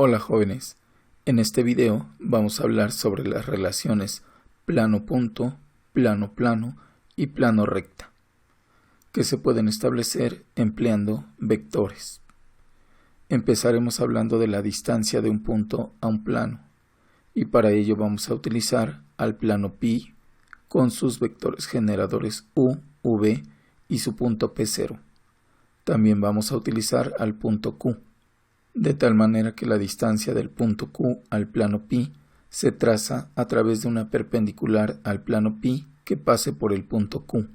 Hola jóvenes, en este video vamos a hablar sobre las relaciones plano-punto, plano-plano y plano-recta, que se pueden establecer empleando vectores. Empezaremos hablando de la distancia de un punto a un plano, y para ello vamos a utilizar al plano pi con sus vectores generadores u, v y su punto P0. También vamos a utilizar al punto Q, de tal manera que la distancia del punto Q al plano pi se traza a través de una perpendicular al plano pi que pase por el punto Q.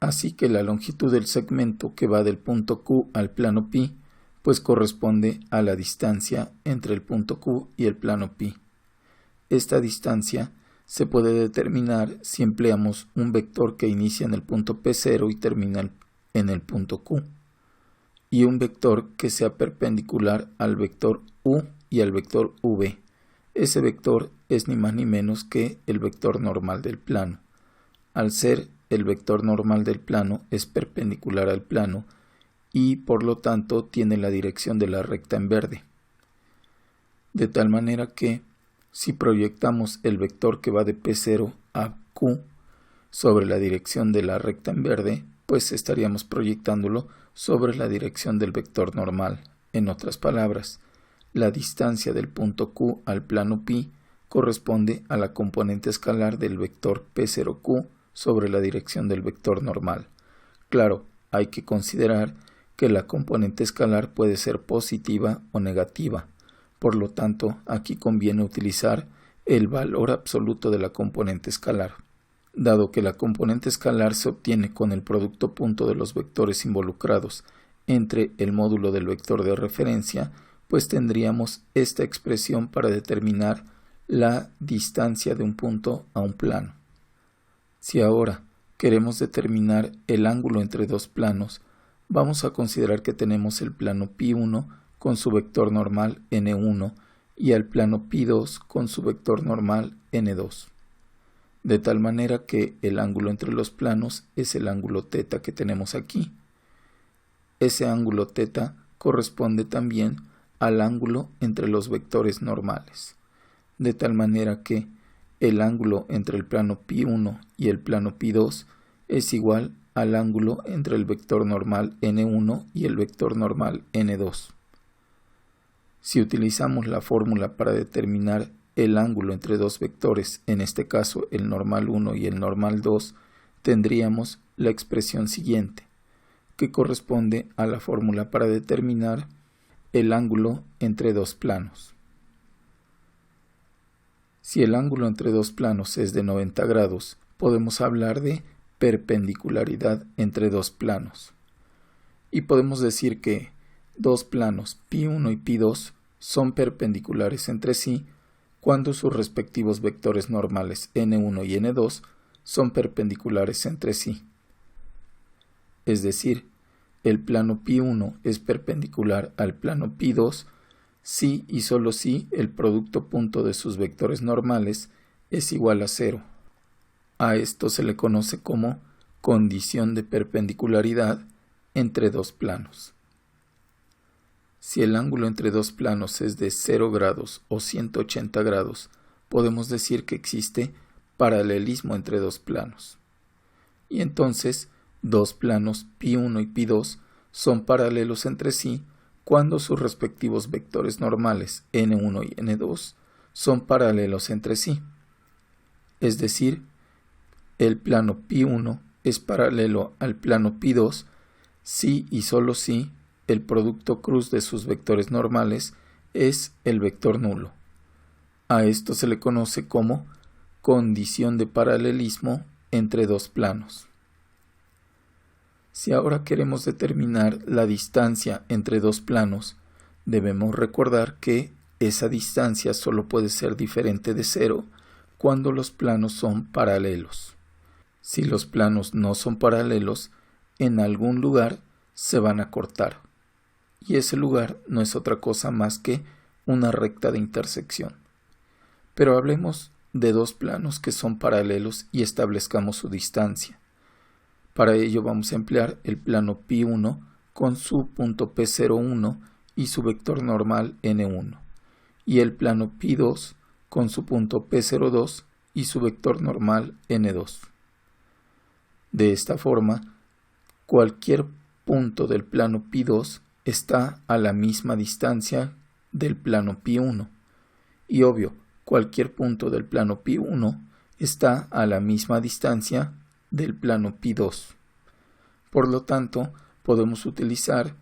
Así que la longitud del segmento que va del punto Q al plano pi pues corresponde a la distancia entre el punto Q y el plano pi. Esta distancia se puede determinar si empleamos un vector que inicia en el punto P0 y termina en el punto Q, y un vector que sea perpendicular al vector u y al vector v. Ese vector es ni más ni menos que el vector normal del plano. Al ser el vector normal del plano es perpendicular al plano y por lo tanto tiene la dirección de la recta en verde. De tal manera que si proyectamos el vector que va de P0 a Q sobre la dirección de la recta en verde, pues estaríamos proyectándolo sobre la dirección del vector normal. En otras palabras, la distancia del punto Q al plano pi corresponde a la componente escalar del vector P0Q sobre la dirección del vector normal. Claro, hay que considerar que la componente escalar puede ser positiva o negativa. Por lo tanto, aquí conviene utilizar el valor absoluto de la componente escalar. Dado que la componente escalar se obtiene con el producto punto de los vectores involucrados entre el módulo del vector de referencia, pues tendríamos esta expresión para determinar la distancia de un punto a un plano. Si ahora queremos determinar el ángulo entre dos planos, vamos a considerar que tenemos el plano pi1 con su vector normal n1 y al plano pi2 con su vector normal n2. De tal manera que el ángulo entre los planos es el ángulo θ que tenemos aquí. Ese ángulo θ corresponde también al ángulo entre los vectores normales. De tal manera que el ángulo entre el plano pi1 y el plano pi2 es igual al ángulo entre el vector normal n1 y el vector normal n2. Si utilizamos la fórmula para determinar el ángulo entre dos vectores, en este caso el normal 1 y el normal 2, tendríamos la expresión siguiente, que corresponde a la fórmula para determinar el ángulo entre dos planos. Si el ángulo entre dos planos es de 90 grados, podemos hablar de perpendicularidad entre dos planos. Y podemos decir que dos planos pi1 y pi2 son perpendiculares entre sí cuando sus respectivos vectores normales n1 y n2 son perpendiculares entre sí. Es decir, el plano pi1 es perpendicular al plano pi2 si y solo si el producto punto de sus vectores normales es igual a 0. A esto se le conoce como condición de perpendicularidad entre dos planos. Si el ángulo entre dos planos es de 0 grados o 180 grados, podemos decir que existe paralelismo entre dos planos. Y entonces, dos planos pi1 y pi2 son paralelos entre sí cuando sus respectivos vectores normales n1 y n2 son paralelos entre sí. Es decir, el plano pi1 es paralelo al plano pi2 si y solo si el producto cruz de sus vectores normales es el vector nulo. A esto se le conoce como condición de paralelismo entre dos planos. Si ahora queremos determinar la distancia entre dos planos, debemos recordar que esa distancia solo puede ser diferente de 0 cuando los planos son paralelos. Si los planos no son paralelos, en algún lugar se van a cortar. Y ese lugar no es otra cosa más que una recta de intersección. Pero hablemos de dos planos que son paralelos y establezcamos su distancia. Para ello vamos a emplear el plano pi1 con su punto P01 y su vector normal n1. y el plano Pi2 con su punto P02 y su vector normal N2. De esta forma, cualquier punto del plano Pi2 está a la misma distancia del plano Pi1 y obvio, cualquier punto del plano Pi1 está a la misma distancia del plano Pi2. Por lo tanto, podemos utilizar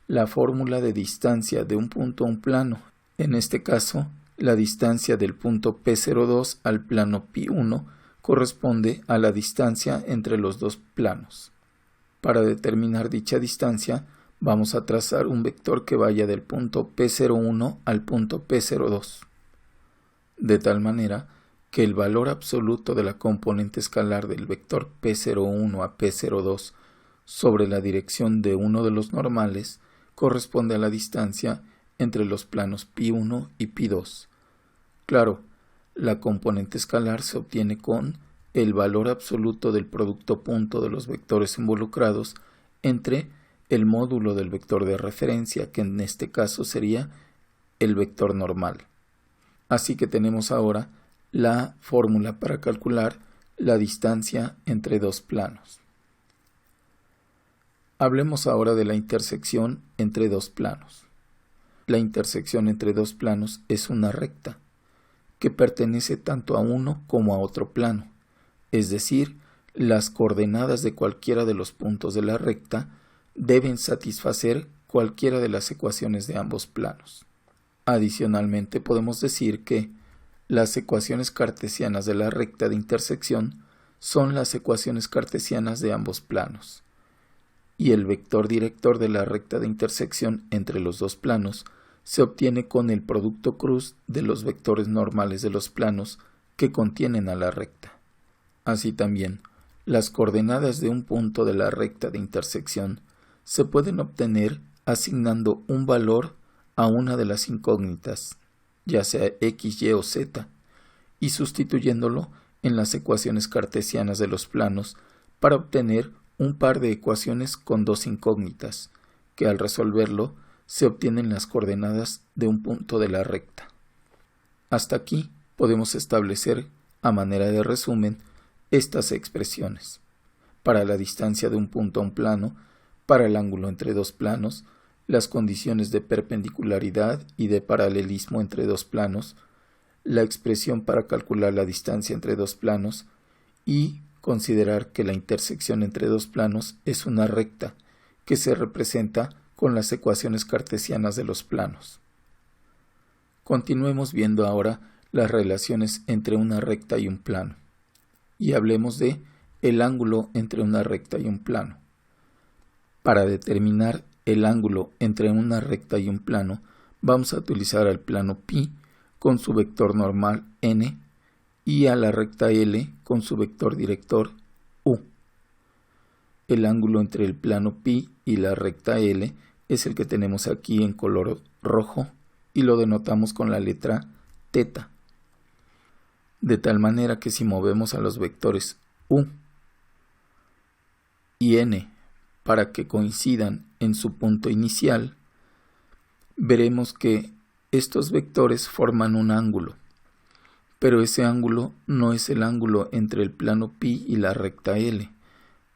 la fórmula de distancia de un punto a un plano. En este caso, la distancia del punto P02 al plano Pi1 corresponde a la distancia entre los dos planos. Para determinar dicha distancia, vamos a trazar un vector que vaya del punto P01 al punto P02, de tal manera que el valor absoluto de la componente escalar del vector P01 a P02 sobre la dirección de uno de los normales corresponde a la distancia entre los planos Pi1 y Pi2. Claro, la componente escalar se obtiene con el valor absoluto del producto punto de los vectores involucrados entre el módulo del vector de referencia, que en este caso sería el vector normal. Así que tenemos ahora la fórmula para calcular la distancia entre dos planos. Hablemos ahora de la intersección entre dos planos. La intersección entre dos planos es una recta que pertenece tanto a uno como a otro plano, es decir, las coordenadas de cualquiera de los puntos de la recta deben satisfacer cualquiera de las ecuaciones de ambos planos. Adicionalmente, podemos decir que las ecuaciones cartesianas de la recta de intersección son las ecuaciones cartesianas de ambos planos, y el vector director de la recta de intersección entre los dos planos se obtiene con el producto cruz de los vectores normales de los planos que contienen a la recta. Así también, las coordenadas de un punto de la recta de intersección se pueden obtener asignando un valor a una de las incógnitas, ya sea x, y o z, y sustituyéndolo en las ecuaciones cartesianas de los planos para obtener un par de ecuaciones con dos incógnitas, que al resolverlo se obtienen las coordenadas de un punto de la recta. Hasta aquí podemos establecer, a manera de resumen, estas expresiones. Para la distancia de un punto a un plano, para el ángulo entre dos planos, las condiciones de perpendicularidad y de paralelismo entre dos planos, la expresión para calcular la distancia entre dos planos y considerar que la intersección entre dos planos es una recta que se representa con las ecuaciones cartesianas de los planos. Continuemos viendo ahora las relaciones entre una recta y un plano, y hablemos de el ángulo entre una recta y un plano. Para determinar el ángulo entre una recta y un plano, vamos a utilizar al plano Pi con su vector normal n y a la recta L con su vector director u. El ángulo entre el plano Pi y la recta L es el que tenemos aquí en color rojo y lo denotamos con la letra θ. De tal manera que si movemos a los vectores u y n para que coincidan en su punto inicial, veremos que estos vectores forman un ángulo, pero ese ángulo no es el ángulo entre el plano Pi y la recta L,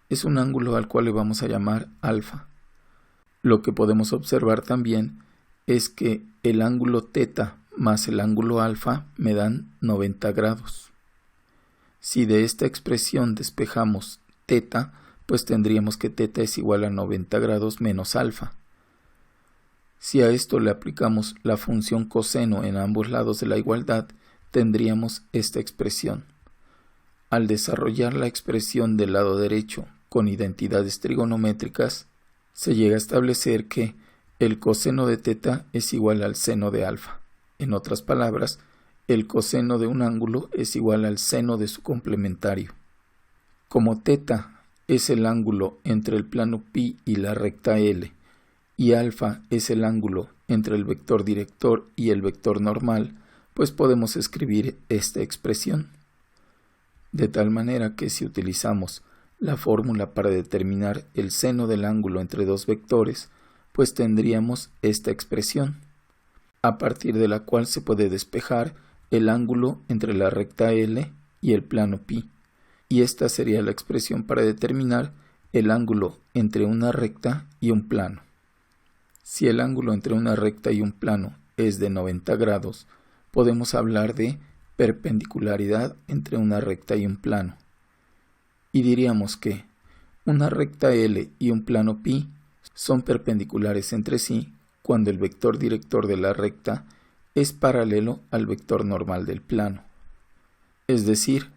es un ángulo al cual le vamos a llamar alfa. Lo que podemos observar también es que el ángulo θ más el ángulo alfa me dan 90 grados. Si de esta expresión despejamos θ, pues tendríamos que θ es igual a 90 grados menos alfa. Si a esto le aplicamos la función coseno en ambos lados de la igualdad, tendríamos esta expresión. Al desarrollar la expresión del lado derecho con identidades trigonométricas, se llega a establecer que el coseno de θ es igual al seno de alfa. En otras palabras, el coseno de un ángulo es igual al seno de su complementario. Como θ es el ángulo entre el plano Pi y la recta L, y alfa es el ángulo entre el vector director y el vector normal, pues podemos escribir esta expresión. De tal manera que si utilizamos la fórmula para determinar el seno del ángulo entre dos vectores, pues tendríamos esta expresión. a partir de la cual se puede despejar el ángulo entre la recta L y el plano pi, y esta sería la expresión para determinar el ángulo entre una recta y un plano. Si el ángulo entre una recta y un plano es de 90 grados, podemos hablar de perpendicularidad entre una recta y un plano. Y diríamos que una recta L y un plano pi son perpendiculares entre sí cuando el vector director de la recta es paralelo al vector normal del plano. Es decir,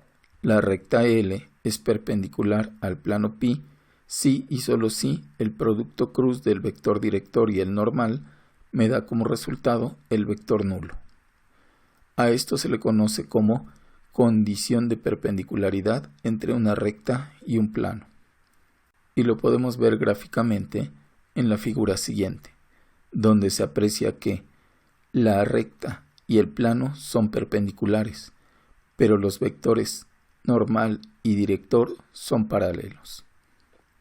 la recta L es perpendicular al plano pi si y solo si el producto cruz del vector director y el normal me da como resultado el vector nulo. A esto se le conoce como condición de perpendicularidad entre una recta y un plano. Y lo podemos ver gráficamente en la figura siguiente, donde se aprecia que la recta y el plano son perpendiculares, pero los vectores normal y director son paralelos.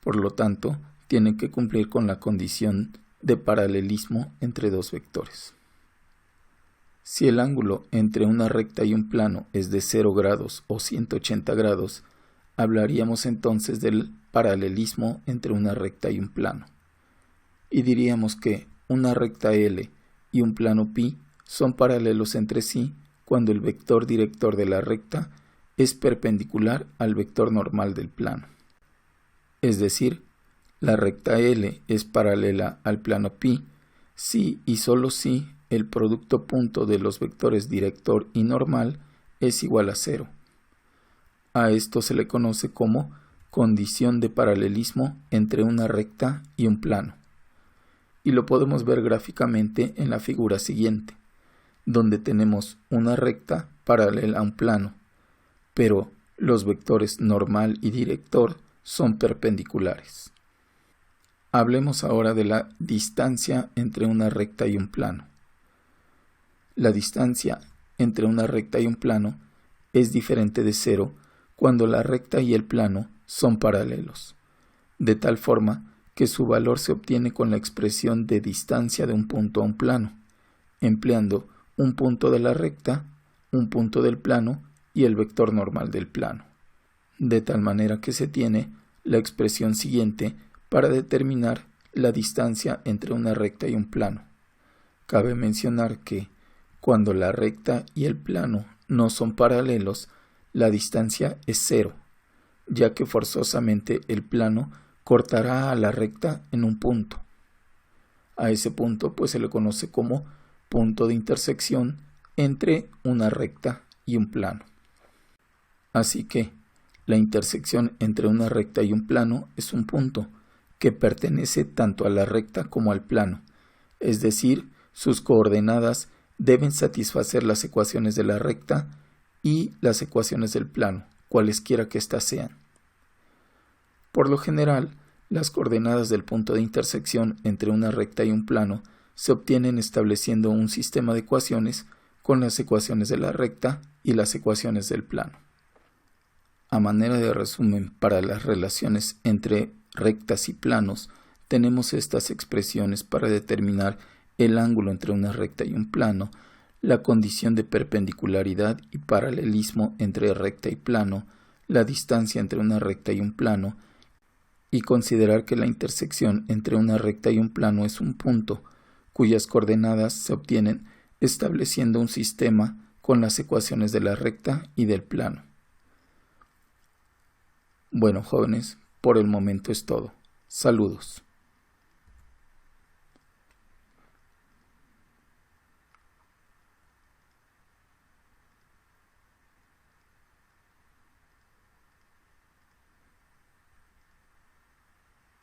Por lo tanto, tienen que cumplir con la condición de paralelismo entre dos vectores. Si el ángulo entre una recta y un plano es de 0 grados o 180 grados, hablaríamos entonces del paralelismo entre una recta y un plano. Y diríamos que una recta L y un plano pi son paralelos entre sí cuando el vector director de la recta es perpendicular al vector normal del plano. Es decir, la recta L es paralela al plano pi si y solo si el producto punto de los vectores director y normal es igual a 0. A esto se le conoce como condición de paralelismo entre una recta y un plano. Y lo podemos ver gráficamente en la figura siguiente, donde tenemos una recta paralela a un plano, pero los vectores normal y director son perpendiculares. Hablemos ahora de la distancia entre una recta y un plano. La distancia entre una recta y un plano es diferente de 0 cuando la recta y el plano son paralelos, de tal forma que su valor se obtiene con la expresión de distancia de un punto a un plano, empleando un punto de la recta, un punto del plano y el vector normal del plano, de tal manera que se tiene la expresión siguiente para determinar la distancia entre una recta y un plano. Cabe mencionar que cuando la recta y el plano no son paralelos, la distancia es 0, ya que forzosamente el plano cortará a la recta en un punto. A ese punto pues se le conoce como punto de intersección entre una recta y un plano. Así que la intersección entre una recta y un plano es un punto que pertenece tanto a la recta como al plano, es decir, sus coordenadas deben satisfacer las ecuaciones de la recta y las ecuaciones del plano, cualesquiera que éstas sean. Por lo general, las coordenadas del punto de intersección entre una recta y un plano se obtienen estableciendo un sistema de ecuaciones con las ecuaciones de la recta y las ecuaciones del plano. A manera de resumen para las relaciones entre rectas y planos, tenemos estas expresiones para determinar el ángulo entre una recta y un plano, la condición de perpendicularidad y paralelismo entre recta y plano, la distancia entre una recta y un plano, y considerar que la intersección entre una recta y un plano es un punto, cuyas coordenadas se obtienen estableciendo un sistema con las ecuaciones de la recta y del plano. Bueno, jóvenes, por el momento es todo. Saludos.